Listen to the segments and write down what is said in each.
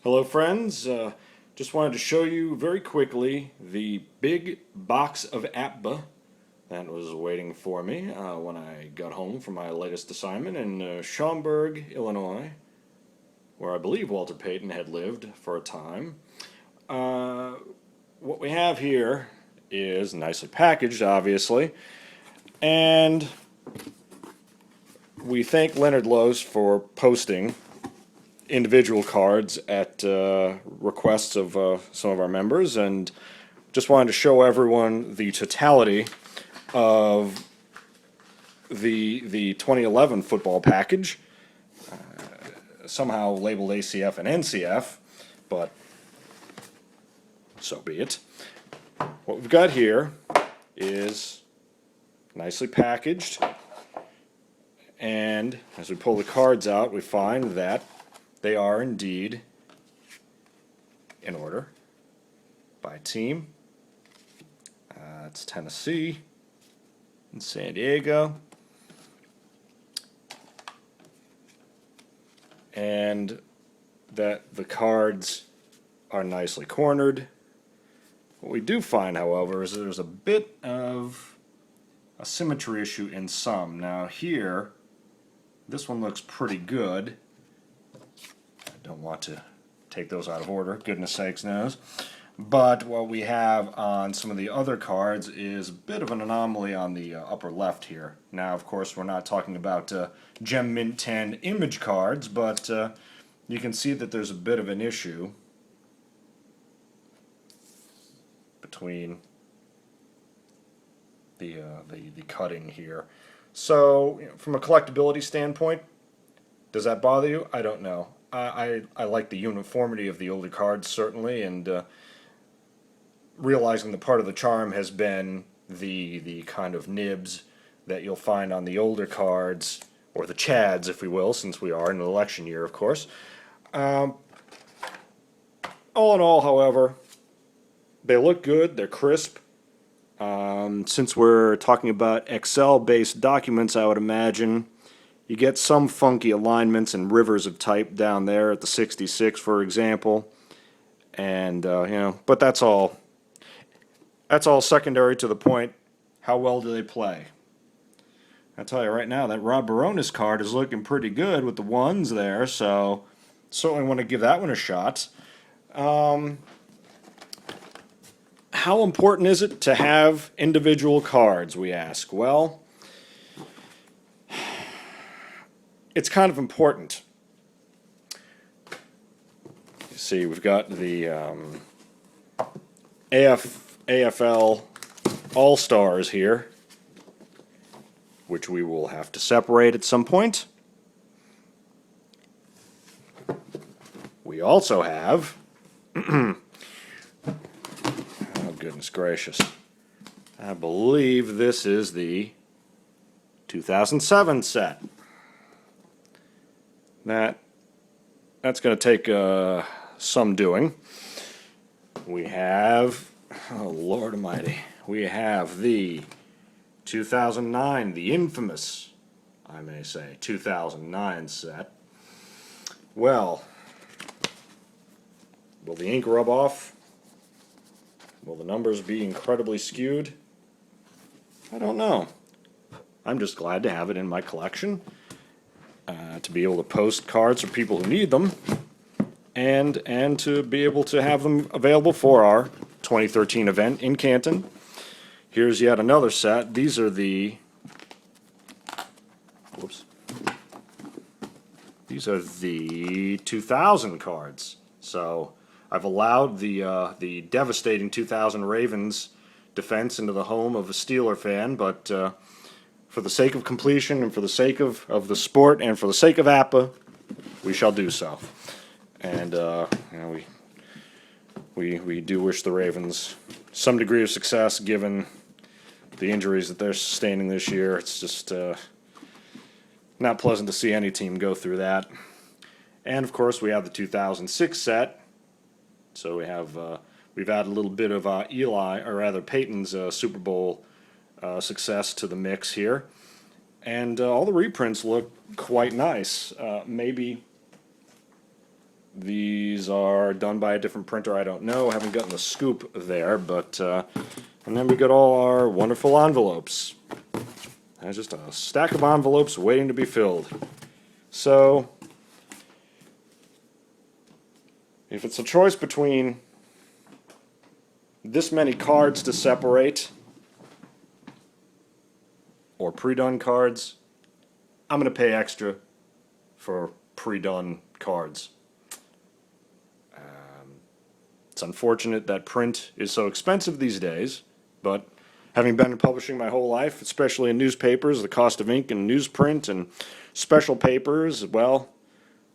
Hello friends, just wanted to show you very quickly the big box of APBA that was waiting for me when I got home from my latest assignment in Schaumburg, Illinois, where I believe Walter Payton had lived for a time. What we have here is nicely packaged, obviously, and we thank Leonard Lowe's for posting individual cards at requests of some of our members, and just wanted to show everyone the totality of the 2011 football package, somehow labeled ACF and NCF, but so be it. What we've got here is nicely packaged, and as we pull the cards out, we find that they are indeed in order by team. It's Tennessee and San Diego. And that the cards are nicely cornered. What we do find, however, is that there's a bit of a symmetry issue in some. Now here, this one looks pretty good. Don't want to take those out of order, goodness sakes knows. But what we have on some of the other cards is a bit of an anomaly on the upper left here. Now, of course, we're not talking about Gem Mint 10 image cards, but you can see that there's a bit of an issue between the cutting here. So, from a collectability standpoint, does that bother you? I don't know. I like the uniformity of the older cards, certainly, and realizing that part of the charm has been the kind of nibs that you'll find on the older cards, or the Chads, if we will, since we are in an election year, of course. All in all, however, they look good, they're crisp. Since we're talking about Excel-based documents, I would imagine you get some funky alignments and rivers of type down there at the 66, for example, and but that's all secondary to the point. How well do they play? I tell you right now, that Rob Baronis card is looking pretty good with the ones there, so certainly want to give that one a shot. How important is it to have individual cards, we ask? Well, it's kind of important. You see, we've got the AFL All-Stars here, which we will have to separate at some point. We also have, oh goodness gracious, I believe this is the 2007 set. That's going to take some doing. We have, oh Lord Almighty, we have the 2009, the infamous, I may say, 2009 set. Well, will the ink rub off? Will the numbers be incredibly skewed? I don't know. I'm just glad to have it in my collection. To be able to post cards for people who need them, and to be able to have them available for our 2013 event in Canton. Here's yet another set. These are the these are the 2000 cards. So I've allowed the devastating 2000 Ravens defense into the home of a Steeler fan, but for the sake of completion and for the sake of the sport and for the sake of APBA, we shall do so. And we do wish the Ravens some degree of success given the injuries that they're sustaining this year. It's just not pleasant to see any team go through that. And of course, we have the 2006 set. So we've added a little bit of Peyton's Super Bowl success to the mix here, and all the reprints look quite nice. Maybe these these are done by a different printer, I don't know. I haven't gotten the scoop there, but and then we got all our wonderful envelopes. There's just a stack of envelopes waiting to be filled. So, if it's a choice between this many cards to separate or pre-done cards, I'm going to pay extra for pre-done cards. It's unfortunate that print is so expensive these days, but having been in publishing my whole life, especially in newspapers, the cost of ink and newsprint and special papers, well,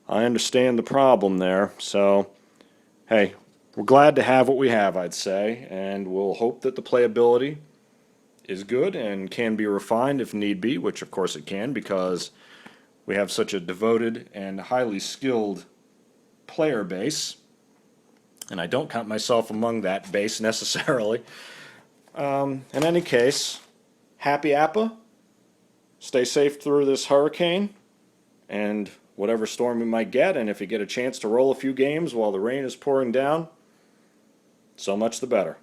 I understand the problem there. So, hey, we're glad to have what we have, I'd say, and we'll hope that the playability is good and can be refined if need be, which of course it can, because we have such a devoted and highly skilled player base, and I don't count myself among that base necessarily. In any case, happy APBA, stay safe through this hurricane and whatever storm we might get, and if you get a chance to roll a few games while the rain is pouring down, so much the better.